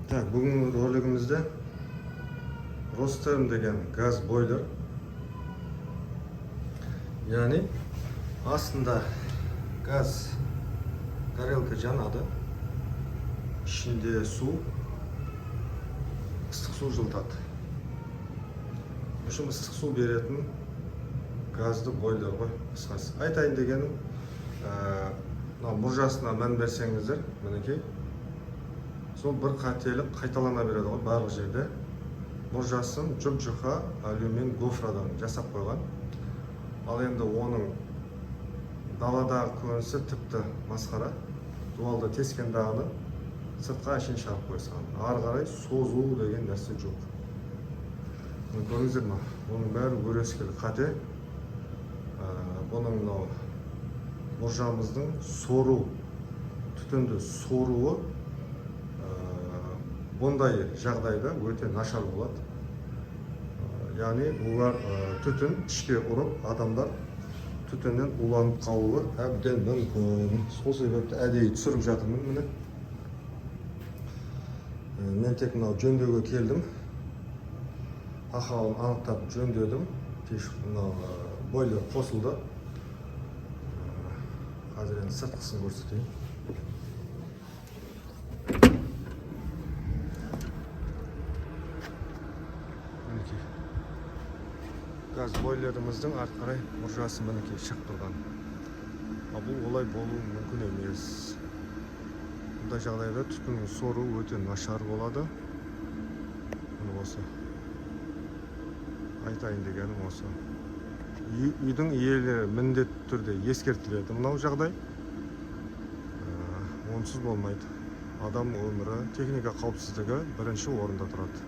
Так, бүгінгі ролигімізде Ростерм деген газ бойлер. Яғни астында газ горелка жанады, ішінде су, ыстық су жылытады. Үшін ыстық су беретін газды бойлер ғой қысқасы. Айтайын дегенім, мұржасына мән берсеңіздер, мінекей, сол бір қателік қайталана береді ғой барлық жерде. Мұржасын жұп-жұқа алюмин гофрадан жасап қойған. Ал енді оның даладағы көрінісі тіпті масқара. Дуалда тескен дағыны сыртқа әшейін шығарып қойсан. Ары қарай созу деген нәрсе жоқ. Көрдіңіздер ме? Оның бәрі өрескел қате. Бұның мұржамыздың сору, түтінді соруы бұндай жағдайда өте нашар болады. Яғни олар түтін ішке ұрып, адамдар түтіннен уланып қалуы әбден мүмкін. Сол себепті әдейі түсіріп жатырмын міне. Мен тек мынау жөндеуге келдім. Ақауын анықтап жөндедім. Мынау бойлер қосылды. Қазір енді сыртқысын көрсетейін. Газ бойлеріміздің ары қарай мұржасы мінекей шығып тұрған. Бұл олай болуы мүмкін емес. Бұндай жағдайда түтіннің сору өте нашар болады. Осы айтайын дегенім осы. Үйдің иелері міндетті түрде ескертіледі мынау жағдай. Онсыз болмайды. Адам өмірі, техника қауіпсіздігі бірінші орында тұрады.